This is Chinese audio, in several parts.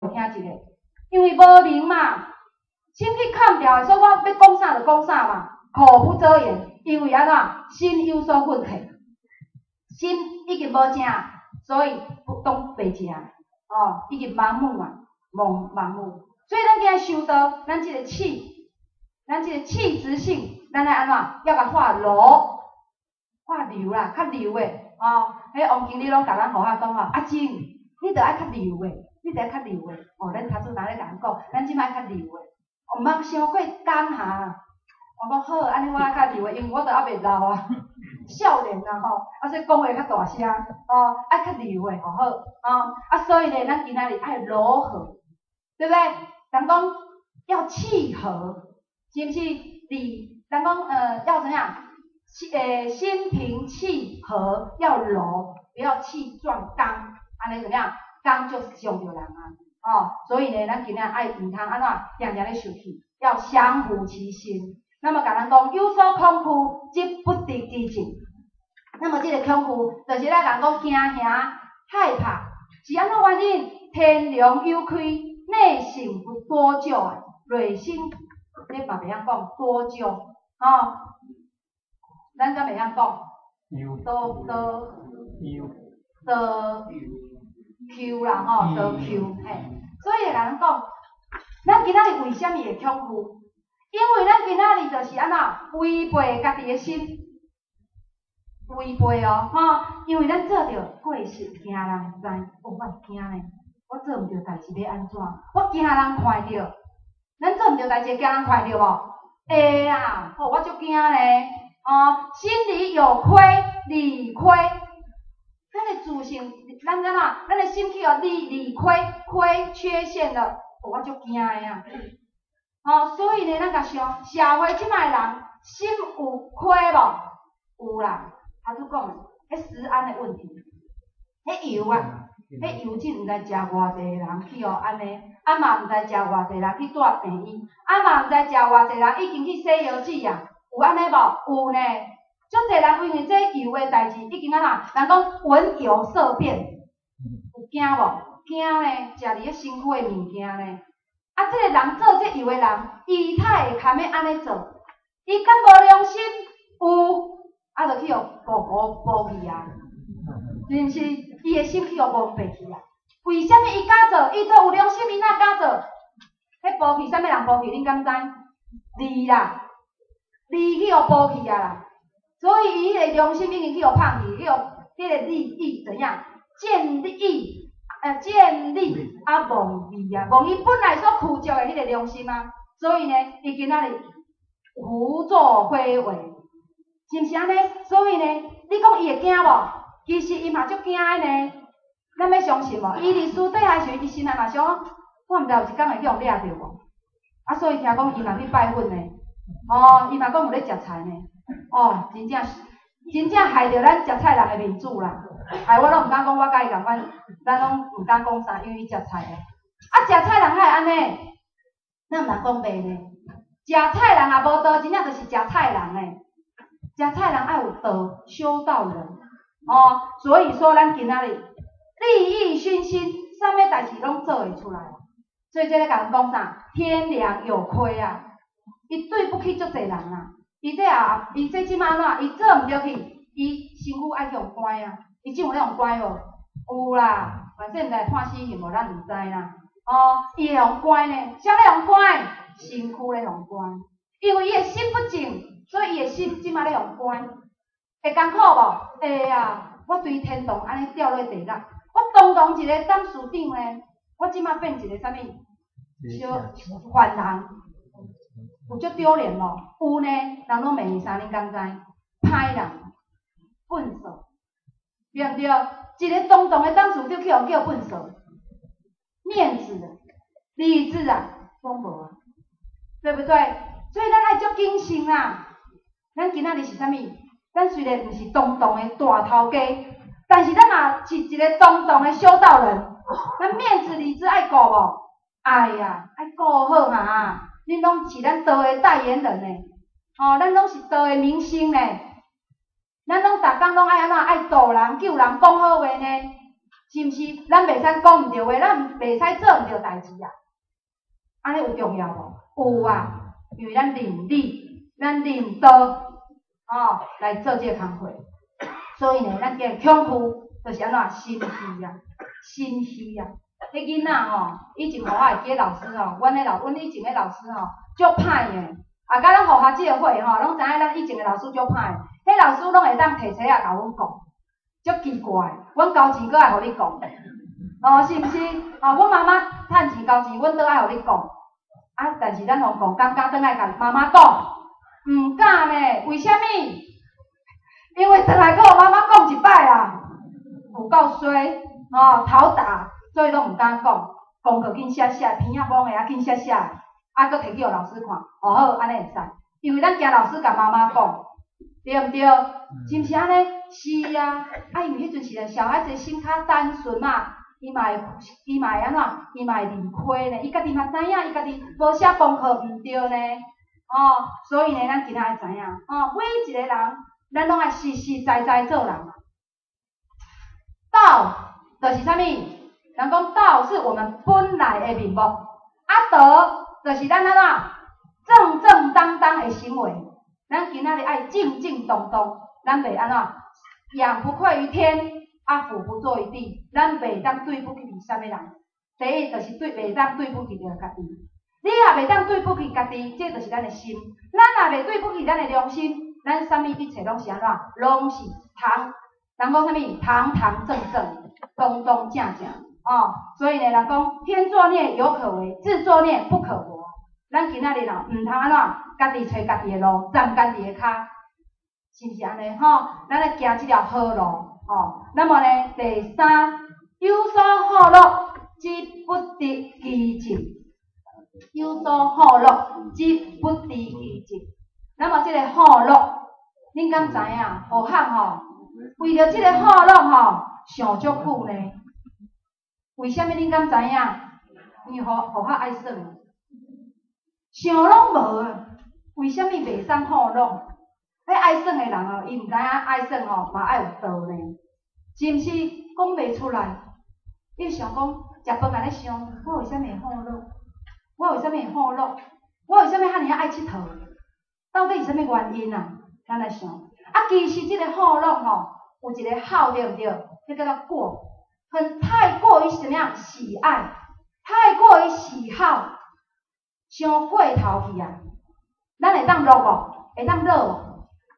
听一个，因为无明嘛，心去砍掉的，所以我要讲啥就讲啥嘛，口不遮言，因为安怎心有所问题，心已经无正，所以不懂白正，已经盲目啊，盲目，所以咱今日修道，咱这个气质性，咱来安怎要甲化柔，化流啦，较流的，迄王经理拢甲咱好话讲阿晶，你着爱较流的。你得较流的，咱头拄仔咧甲咱讲，咱即摆较流的，毋茫伤过刚下。我讲好，安尼我爱较流的，因为我都还袂老啊，少年啊所以讲话较大声，爱较流的，好，所以咧，咱今仔日爱柔和，对不对？人讲要契合，是不是？人讲要怎样？心平气和，要柔，不要气壮刚，安尼怎么样？刚就是伤着人啊，所以呢，咱今日爱唔通安怎定定咧受气，要相互其心。那么甲咱讲，有所恐惧，即不敌其境。那么这个恐惧，就是咱讲惊吓、害怕，是安怎原因？天良有亏，内省不多久啊，内心你嘛袂晓讲多久咱敢袂晓讲？Q 啦得 Q 所以人讲，咱今仔日为虾米会恐惧？因为咱今仔日就是安怎违背家己的心，违背因为咱做着过失，惊人知，我惊呢，我做毋着代志要安怎？我惊人看着，咱做毋着代志惊人看着无？会啊，我足惊咧，心里有亏，理亏。咱的自信，咱的心去理亏缺陷了，我足惊的啊！所以呢，咱甲想，社会即摆人心有亏无？有啦，头拄讲的，迄食安的问题，迄油啊，迄油脂毋知食偌济人去安尼，嘛毋知食偌济人去住病院，嘛毋知食偌济人已经去洗药剂啊，有安尼无？有呢。足侪人因为这油的代志，已经人讲闻油色变，有惊无？惊咧，食伫咧辛苦的物件咧。这个人做这油的人，伊太会堪要安尼做，伊敢无良心？有，就去剥去啊，是毋是？伊的心去剥白去啊？为虾米伊敢做？伊做有良心，伊哪敢做？迄剥去，啥物人剥去？恁敢知？利啦，利去剥去啊啦。所以伊迄个良心已经去互放弃，迄个利益怎样建立忘义啊，忘伊本来所苦着的迄个良心啊，所以呢，伊今仔日胡作非为，是毋是安尼？所以呢，你讲伊会惊无？其实伊嘛足惊的呢，咱要相信无？伊伫私底下时，伊心内嘛想，我毋知有一天会去互掠着无？所以听讲伊嘛去拜粉呢，伊嘛讲有咧食菜呢。真正害着咱食菜人的面子啦！害我拢毋敢讲，我甲伊共款，咱拢毋敢讲啥，因为伊食菜啊。食菜人还会安尼，咱毋通讲白呢。食菜人也无道，真正就是食菜人呢。食菜人爱有道，修道人所以说咱今仔日利益熏心，啥物代志拢做会出来。所以这咧甲人讲啥？天良有亏啊！伊对不起足侪人啊！伊这即摆安怎？伊做毋着去，伊身躯爱去互关啊！伊怎有咧互关无？有啦，反正毋知判死刑无，咱毋知啦。伊会互关呢？啥咧互关？身躯咧互关，因为伊的心不净，所以伊的心即摆咧互关。会艰苦无？会啊！我对天堂安尼掉落地啦，我当堂一个董事长咧，我即摆变一个啥物？小犯人。有足丢脸咯，有呢，人拢骂伊啥？恁敢知？歹人，笨手，对毋对？一个当堂的董事长去互叫笨手，面子、理智啊，拢无啊，对不对？所以咱爱足谨慎啦。咱今仔日是啥物？咱虽然毋是当堂的大头家，但是咱嘛是一个当堂的修道人。咱面子、理智爱顾无？哎呀，爱顾好哈。恁拢是咱道的代言人呢，咱拢是道的明星呢，咱拢逐工拢爱安怎爱助人、救人、讲好话呢，是毋是？咱袂使讲毋对话，咱袂使做毋对代志啊。安尼有重要无？有啊，因为咱认理，咱认道，来做这个工课。所以呢，咱个恐惧就是安怎心虚啊，心虚啊。迄囡仔以前互我会记老师阮以前个老师足歹个。啊，甲咱互学即个会拢知影咱以前个老师足歹个。迄老师拢会当摕册啊甲阮讲，足奇怪。阮交钱阁爱互你讲，是毋是？阮妈妈趁钱交钱，阮倒爱互你讲。啊，但是咱互讲，感觉倒爱甲妈妈讲，毋敢呢？为虾米？因为转来阁互妈妈讲一摆啊，有够衰，头大，所以拢毋敢讲，讲课紧写写，片仔摸个紧写写，啊，阁摕去互老师看，好，安尼会使，因为咱惊老师甲妈妈讲，对毋对？是毋是安尼？是啊，因为迄阵时小孩子心较单纯嘛。伊嘛会安怎？伊嘛会理亏呢。伊家己嘛知影，伊家己无写功课毋对呢。所以呢，咱今仔会知影。每一个人，咱拢爱实实在在做人啊。道就是啥物？人讲道是我们本来的面目，德就是咱安怎正正当当的行为。咱今仔日爱正正当当，咱袂安怎？仰不愧于天。俯不作于地，咱袂当对不起啥物人。第一就是袂当对不起着家己。你也袂当对不起家己，这就是咱的心。咱也袂对不起咱的良心，咱啥物一切拢是安怎？拢是人讲啥物？堂堂正正，东东正正。所以呢，人讲天作孽犹可为，自作孽不可活。咱今仔日毋通安怎？家己找家己的路，站家己的骹，是毋是安尼？咱来行这条好路。那么呢，第三，有所好乐，即不得其境。有所好乐，即不得其境。那么这个好乐，恁敢知影？好汉为着这个好乐想足久呢。为虾米恁敢知影？因为好汉爱算，想拢无啊。为虾米袂送好乐？迄爱算的人伊毋知影爱算嘛爱有道呢，是毋是？讲袂出来，你想讲食饭安尼想，我为虾米会好乐？我为虾米会好乐？我为虾米遐尔爱佚佗？到底是啥物原因啊？咱来想。其实这个好乐有一个好对毋对？迄叫做过，太过于什么样喜爱，太过于喜好，伤过头去啊！咱会当乐无？会当乐无？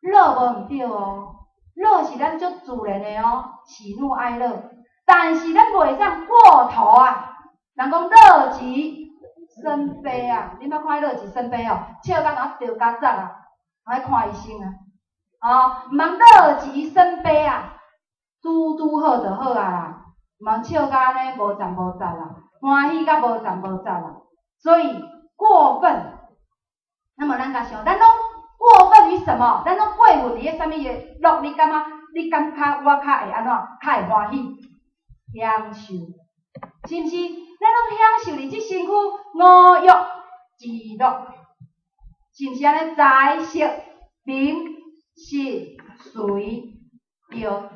乐无毋对乐是咱足自然的喜怒哀乐，但是咱袂使过头啊。人讲乐极生悲啊，恁捌看乐极生悲笑到着家长啊，爱看医生啊。毋通乐极生悲啊，拄好就好啊啦，毋通笑到安尼无赞无赞啦，欢喜到无赞无赞啦。所以过分，那么咱甲想，咱拢过分于什么？咱拢过分伫个啥物嘢乐？你感觉我较会安怎？较会欢喜，享受，是毋是？咱拢享受伫即身躯五欲之乐，是毋是安尼？财色名食睡乐。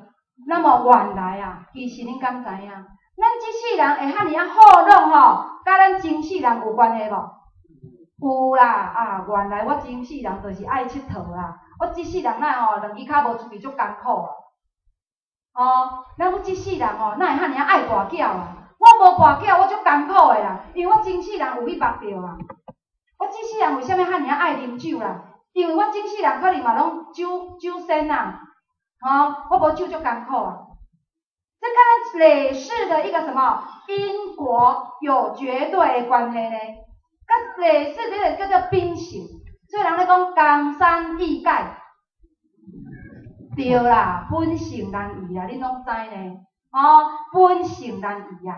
那么原来其实恁敢知影？咱即世人会遐尔好乐甲咱前世人有关系无？有啦原来我前世人就是爱佚佗啦。我即世人两只骹无出去足艰苦咱我即世人哪会遐尔爱跋筊啊？我无跋筊，我足艰苦的啦，因为我前世人有去目着啦。我即世人为虾米遐尔爱啉酒啦？因为我前世人可能嘛拢酒仙啊，我无酒足艰苦啊。这跟累世的一个什么因果有绝对的关系呢？跟累世这个叫做宾性，所以人咧讲江山易改，对啦，本性难移啊，恁拢知呢。本性难移啊。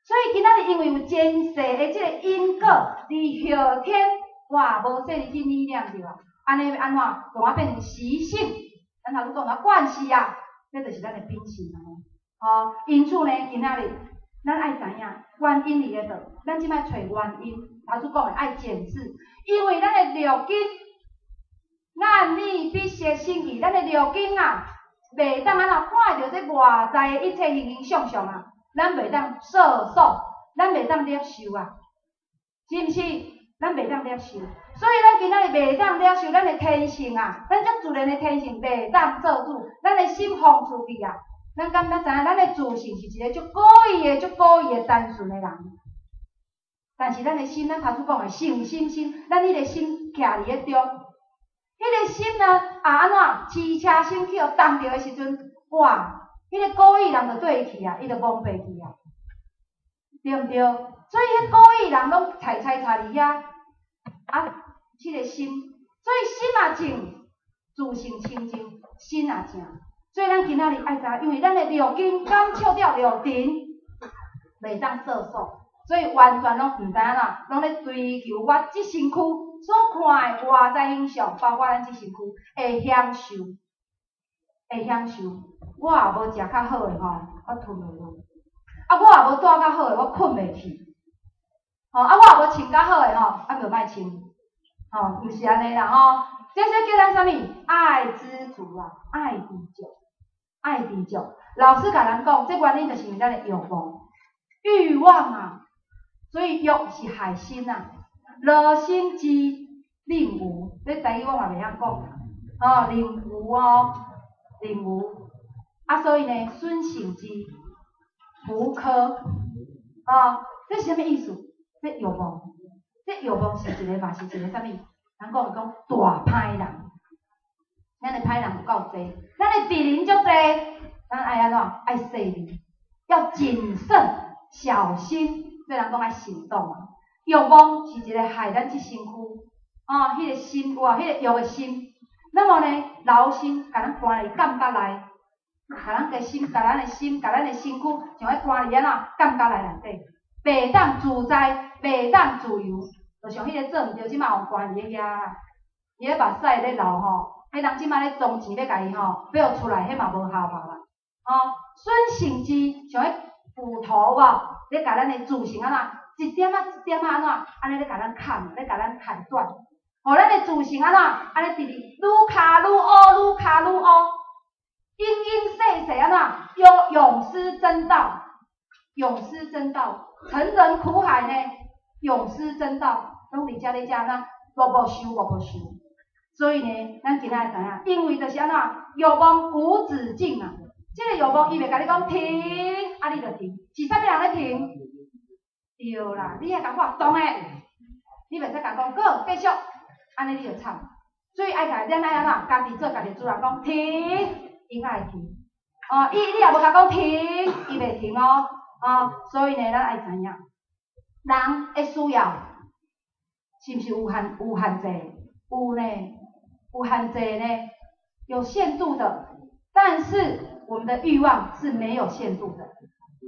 所以今仔日因为有前世的这个因果，伫后天哇无说你去理念着啊，安尼安怎让它变成习性？咱头拄讲到惯势啊，这就是咱的秉性啊。因此呢，今仔日咱爱知影原因伫咧倒，咱即摆找原因。头拄讲的爱检视，因为咱的六根，眼耳鼻舌身意，咱的六根袂当安怎看到这外在的一切形形象象啊，咱袂当摄受，咱袂当接受啊，是毋是？咱袂当接受，所以咱今仔日袂当接受咱的天性啊，咱遮自然的天性袂当做主，咱的心放出去啊。咱敢若知影，咱的自性是一个足古意的单纯的人，但是咱的心，咱头拄讲的信心，咱迄个心徛伫咧中，迄个心呢安怎骑车升起哦，动着的时阵，哇，迄个古意人就对去啊，伊就蒙蔽去啊，对毋对？所以迄古意人拢踩伫遐，迄个心，所以心也正，自性清净，心也正。所以咱今仔日爱知，因为咱的六根感受到六尘，袂当摄受，所以完全拢毋知影啦，拢咧追求我即身躯所看的外在形象，包括咱即身躯会享受，我也无食较好的吼，我吞落去；我也无住较好的，我困袂去；我也无穿较好的吼，就莫穿，毋是安尼啦吼。这叫咱啥物？爱知足啊，爱知足。老师甲咱讲，这原因就是因为咱的欲望，欲望啊，所以欲是害心啊。乐心之令无，这台语我嘛袂晓讲，令无。所以呢，孙性之福科，这是啥物意思？这欲望是一个嘛，是一个啥物？咱讲大歹人，咱的歹人有够多，咱的敌人足多，咱爱安怎？爱细腻，要谨慎小心。所以人讲爱行动啊。欲望是一个害咱即身躯，迄个心有啊，迄个欲的心。那么呢，劳心甲咱关伫感觉内，甲咱的心，甲咱的身躯，像迄关伫安怎感觉内底，袂当自在，袂当自由。就像迄个做毋对，即马互关伫遐啦，伊迄目屎咧流吼，迄人即马咧装钱要甲伊表出来，迄嘛无效啦。孙性之像迄斧头咧甲咱的自性安怎？一点安怎？安尼咧甲咱砍，咧甲咱砍断，互咱的自性安怎？安尼直直愈卡愈乌，阴细安怎？永失真道，成人苦海呢？永失真道，拢伫遮咧安怎？无修。所以呢，咱今仔日知影，因为就是安怎？欲望无止境啊！这个欲望伊袂甲你讲停，你就停，是啥物人咧停？对啦，你爱甲我动诶，你袂使甲讲过继续，安尼你就惨。所以爱甲咱爱安怎？家己做家己主人讲停，伊才会停。你也无甲讲停，伊袂停哦。所以呢，咱爱知影，人诶需要是毋是有限制？有呢，有限制呢，有限度的。但是我们的欲望是没有限度的。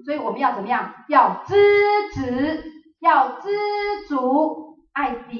所以我们要怎么样？要知止，要知足，爱